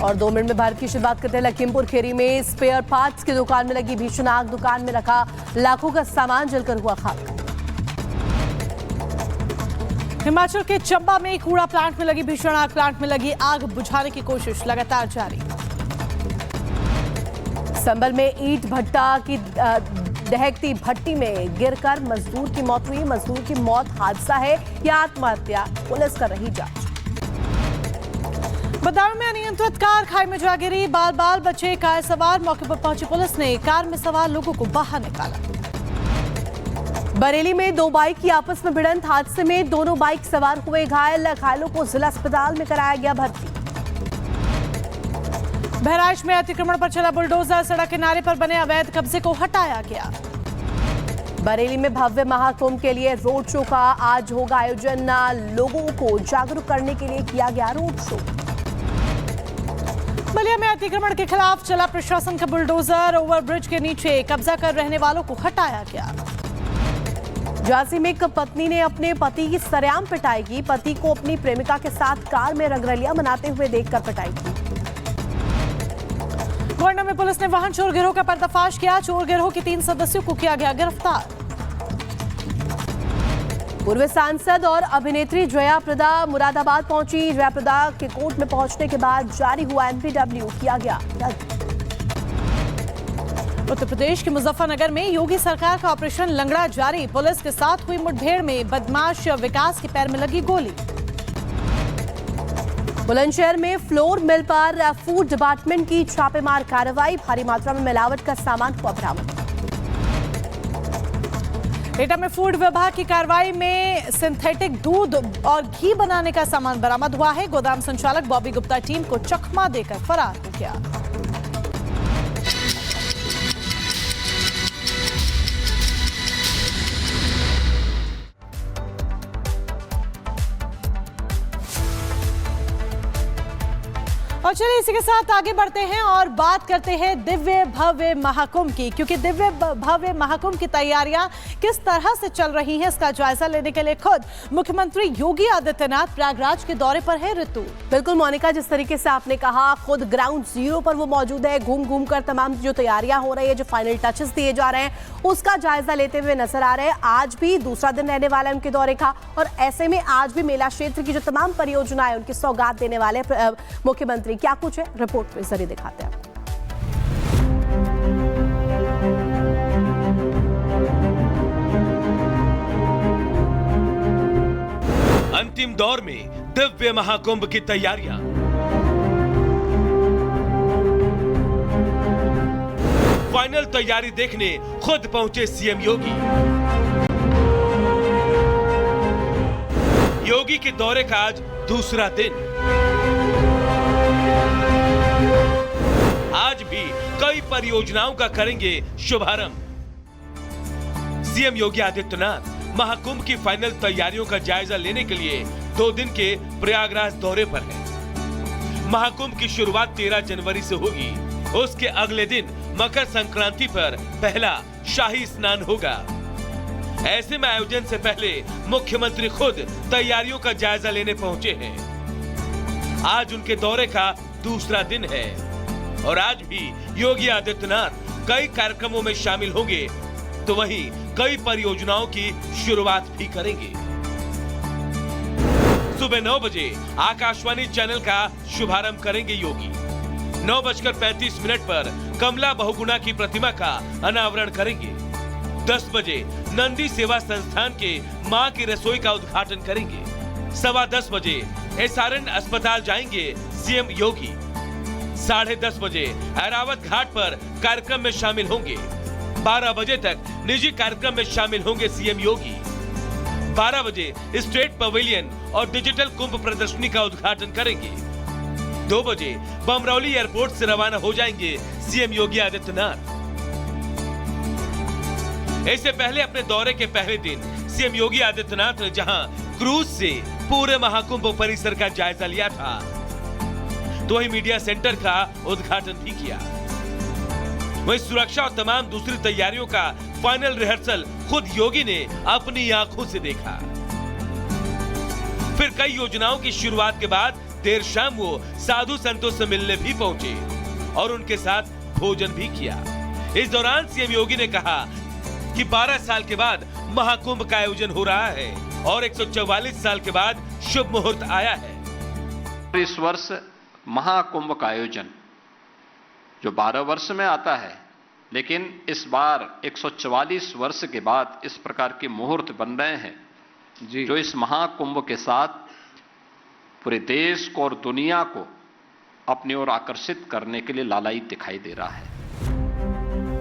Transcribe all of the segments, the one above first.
और 2 मिनट में भारत की शुरुआत करते हैं। लखीमपुर खीरी में स्पेयर पार्ट्स की दुकान में लगी भीषण आग। दुकान में रखा लाखों का सामान जलकर हुआ खाक। हिमाचल के चंबा में कूड़ा प्लांट में लगी भीषण आग। प्लांट में लगी आग बुझाने की कोशिश लगातार जारी। संभल में ईंट भट्टा की दहकती भट्टी में गिरकर मजदूर की मौत हुई। मजदूर की मौत हादसा है या आत्महत्या, पुलिस कर रही जांच। बदायूं में अनियंत्रित कार खाई में जा गिरी। बाल बाल बचे कार सवार। मौके पर पहुंची पुलिस ने कार में सवार लोगों को बाहर निकाला। बरेली में 2 बाइक की आपस में भिड़ंत। हादसे में दोनों बाइक सवार हुए घायल। घायलों को जिला अस्पताल में कराया गया भर्ती। बहराइच में अतिक्रमण पर चला बुलडोजर। सड़क किनारे पर बने अवैध कब्जे को हटाया गया। बरेली में भव्य महाकुंभ के लिए रोड शो का आज होगा आयोजन। लोगों को जागरूक करने के लिए किया गया रोड शो। बलिया में अतिक्रमण के खिलाफ चला प्रशासन का बुलडोजर। ओवरब्रिज के नीचे कब्जा कर रहने वालों को हटाया गया। झांसी में एक पत्नी ने अपने पति की सरेआम पिटाई की। पति को अपनी प्रेमिका के साथ कार में रंगरलियां मनाते हुए देखकर पिटाई की। गोंडा में पुलिस ने वाहन चोर गिरोह का पर्दाफाश किया। चोर गिरोह के 3 सदस्यों को किया गया गिरफ्तार। पूर्व सांसद और अभिनेत्री जया प्रदा मुरादाबाद पहुंची। जया प्रदा के कोर्ट में पहुंचने के बाद जारी हुआ एनपीडब्ल्यू किया गया रद्द। उत्तर प्रदेश के मुजफ्फरनगर में योगी सरकार का ऑपरेशन लंगड़ा जारी। पुलिस के साथ हुई मुठभेड़ में बदमाश विकास के पैर में लगी गोली। बुलंदशहर में फ्लोर मिल पर फूड डिपार्टमेंट की छापेमार कार्रवाई। भारी मात्रा में मिलावट का सामान हुआ बरामद। एटा में फूड विभाग की कार्रवाई में सिंथेटिक दूध और घी बनाने का सामान बरामद हुआ है। गोदाम संचालक बॉबी गुप्ता टीम को चकमा देकर फरार हो गया। और चलिए इसी के साथ आगे बढ़ते हैं और बात करते हैं दिव्य भव्य महाकुंभ की, क्योंकि दिव्य भव्य महाकुंभ की तैयारियां किस तरह से चल रही हैं इसका जायजा लेने के लिए खुद मुख्यमंत्री योगी आदित्यनाथ प्रयागराज के दौरे पर है। ऋतु, बिल्कुल मोनिका, जिस तरीके से आपने कहा खुद ग्राउंड जीरो पर वो मौजूद है। घूम घूम कर तमाम जो तैयारियां हो रही है, जो फाइनल टचेस दिए जा रहे हैं, उसका जायजा लेते हुए नजर आ रहे हैं। आज भी दूसरा दिन रहने वाला है उनके दौरे का, और ऐसे में आज भी मेला क्षेत्र की जो तमाम परियोजनाएं उनकी सौगात देने वाले मुख्यमंत्री। क्या कुछ है रिपोर्ट में जरिए दिखाते हैं। अंतिम दौर में दिव्य महाकुंभ की तैयारियां। फाइनल तैयारी देखने खुद पहुंचे सीएम योगी। योगी के दौरे का आज दूसरा दिन। आज भी कई परियोजनाओं का करेंगे शुभारंभ। सीएम योगी आदित्यनाथ महाकुंभ की फाइनल तैयारियों का जायजा लेने के लिए 2 दिन के प्रयागराज दौरे पर हैं। महाकुंभ की शुरुआत 13 जनवरी से होगी। उसके अगले दिन मकर संक्रांति पर पहला शाही स्नान होगा। ऐसे में आयोजन से पहले मुख्यमंत्री खुद तैयारियों का जायजा लेने पहुंचे हैं। आज उनके दौरे का दूसरा दिन है और आज भी योगी आदित्यनाथ कई कार्यक्रमों में शामिल होंगे, तो वहीं कई परियोजनाओं की शुरुआत भी करेंगे। सुबह 9 बजे आकाशवाणी चैनल का शुभारंभ करेंगे योगी। 9:35 पर कमला बहुगुणा की प्रतिमा का अनावरण करेंगे। 10 बजे नंदी सेवा संस्थान के मां की रसोई का उद्घाटन करेंगे। 10:15 बजे एसआरएन अस्पताल जाएंगे सीएम योगी। 10:30 बजे ऐरावत घाट पर कार्यक्रम में शामिल होंगे। 12 बजे तक निजी कार्यक्रम में शामिल होंगे सीएम योगी। 12 बजे स्टेट पवेलियन और डिजिटल कुंभ प्रदर्शनी का उद्घाटन करेंगे। 2 बजे बमरौली एयरपोर्ट से रवाना हो जाएंगे सीएम योगी आदित्यनाथ। इससे पहले अपने दौरे के पहले दिन सीएम योगी आदित्यनाथ ने जहां क्रूज से पूरे महाकुंभ परिसर का जायजा लिया था, तो वही मीडिया सेंटर का उद्घाटन भी किया। वहीं सुरक्षा और तमाम दूसरी तैयारियों का फाइनल रिहर्सल खुद योगी ने अपनी आंखों से देखा। फिर कई योजनाओं की शुरुआत के बाद देर शाम वो साधु संतों से मिलने भी पहुंचे और उनके साथ भोजन भी किया। इस दौरान सीएम योगी ने कहा कि 12 साल के बाद महाकुंभ का आयोजन हो रहा है और 144 साल के बाद शुभ मुहूर्त आया है। इस वर्ष महाकुंभ का आयोजन जो 12 वर्ष में आता है, लेकिन इस बार 144 वर्ष के बाद इस प्रकार के मुहूर्त बन रहे हैं जी, जो इस महाकुंभ के साथ पूरे देश को और दुनिया को अपनी ओर आकर्षित करने के लिए लालायित दिखाई दे रहा है।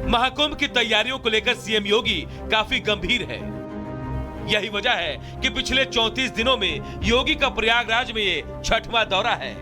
महाकुंभ की तैयारियों को लेकर सीएम योगी काफी गंभीर है। यही वजह है कि पिछले 34 दिनों में योगी का प्रयागराज में ये 6वां दौरा है।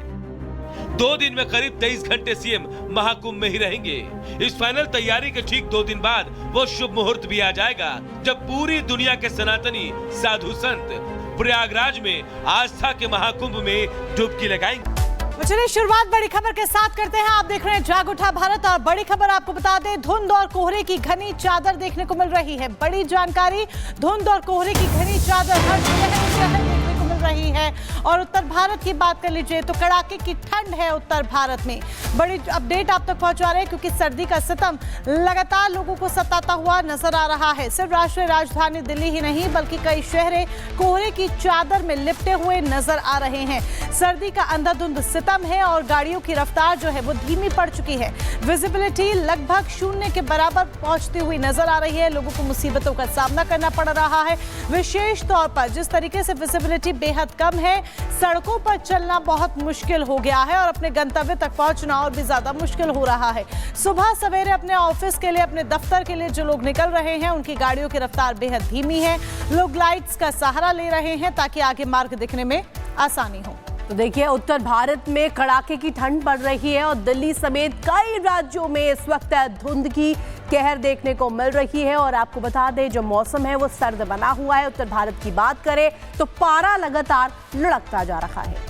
2 दिन में करीब 23 घंटे सीएम महाकुंभ में ही रहेंगे। इस फाइनल तैयारी के ठीक 2 दिन बाद वो शुभ मुहूर्त भी आ जाएगा जब पूरी दुनिया के सनातनी साधु संत प्रयागराज में आस्था के महाकुंभ में डुबकी लगाएंगे। चलिए शुरुआत बड़ी खबर के साथ करते हैं। आप देख रहे हैं जाग उठा भारत और बड़ी खबर आपको बता दें, धुंध और कोहरे की घनी चादर देखने को मिल रही है। बड़ी जानकारी, धुंध और कोहरे की घनी चादर हर शहर देखने को मिल रही है। और उत्तर भारत की बात कर लीजिए तो कड़ाके की ठंड है उत्तर भारत में। बड़ी अपडेट आप तक पहुंचा रहे हैं क्योंकि सर्दी का सितम लगातार लोगों को सताता हुआ नजर आ रहा है। सिर्फ राष्ट्रीय राजधानी दिल्ली ही नहीं बल्कि कई शहर कोहरे की चादर में लिपटे हुए नजर आ रहे हैं। सर्दी का अंधाधुंध सितम है और गाड़ियों की रफ्तार जो है वो धीमी पड़ चुकी है। विजिबिलिटी लगभग 0 के बराबर पहुंचती हुई नजर आ रही है। लोगों को मुसीबतों का सामना करना पड़ रहा है। विशेष तौर पर जिस तरीके से विजिबिलिटी बेहद कम है, सड़कों पर चलना बहुत मुश्किल हो गया है और अपने गंतव्य तक पहुंचना और भी ज्यादा मुश्किल हो रहा है। सुबह सवेरे अपने ऑफिस के लिए, अपने दफ्तर के लिए जो लोग निकल रहे हैं उनकी गाड़ियों की रफ्तार बेहद धीमी है। लोग लाइट्स का सहारा ले रहे हैं ताकि आगे मार्ग दिखने में आसानी हो। तो देखिए उत्तर भारत में कड़ाके की ठंड पड़ रही है और दिल्ली समेत कई राज्यों में इस वक्त धुंध की कहर देखने को मिल रही है। और आपको बता दें जो मौसम है वो सर्द बना हुआ है। उत्तर भारत की बात करें तो पारा लगातार लुढ़कता जा रहा है।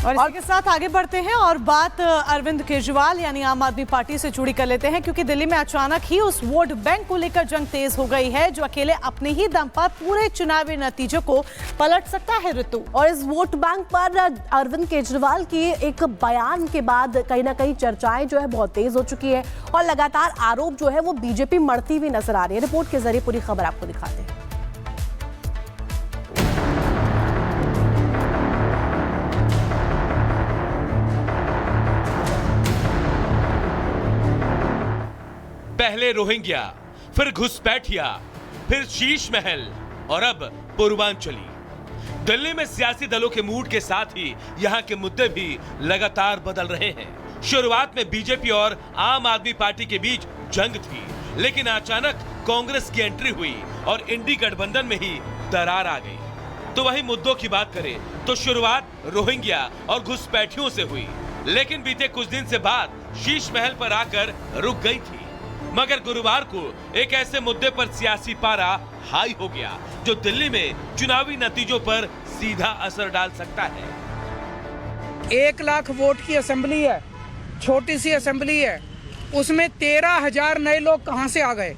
और इसके साथ आगे बढ़ते हैं और बात अरविंद केजरीवाल यानी आम आदमी पार्टी से जुड़ी कर लेते हैं क्योंकि दिल्ली में अचानक ही उस वोट बैंक को लेकर जंग तेज हो गई है जो अकेले अपने ही दम पर पूरे चुनावी नतीजों को पलट सकता है। ऋतु, और इस वोट बैंक पर अरविंद केजरीवाल के एक बयान के बाद कहीं ना कहीं चर्चाएं जो है बहुत तेज हो चुकी है और लगातार आरोप जो है वो बीजेपी मढ़ती हुई नजर आ रही है। रिपोर्ट के जरिए पूरी खबर आपको दिखाते हैं। पहले रोहिंग्या, फिर घुसपैठिया, फिर शीश महल और अब पूर्वांचली। दिल्ली में सियासी दलों के मूड के साथ ही यहाँ के मुद्दे भी लगातार बदल रहे हैं। शुरुआत में बीजेपी और आम आदमी पार्टी के बीच जंग थी, लेकिन अचानक कांग्रेस की एंट्री हुई और इंडी गठबंधन में ही दरार आ गई। तो वही मुद्दों की बात करें तो शुरुआत रोहिंग्या और घुसपैठियों से हुई, लेकिन बीते कुछ दिन से बात शीश महल पर आकर रुक गई थी। मगर गुरुवार को एक ऐसे मुद्दे पर सियासी पारा हाई हो गया जो दिल्ली में चुनावी नतीजों पर सीधा असर डाल सकता है। 1 लाख वोट की असेंबली है, छोटी सी असेंबली है, उसमें 13,000 नए लोग कहां से आ गए?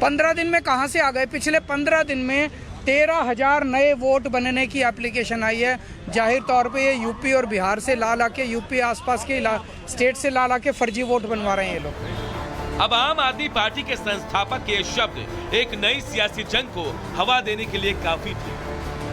15 दिन में कहां से आ गए? पिछले 15 दिन में 13,000 नए वोट बनने की एप्लीकेशन आई है। जाहिर तौर पे ये यूपी और बिहार से ला के, यूपी आसपास के स्टेट से ला के फर्जी वोट बनवा रहे हैं ये लोग। अब आम आदमी पार्टी के संस्थापक के शब्द एक नई सियासी जंग को हवा देने के लिए काफी थे।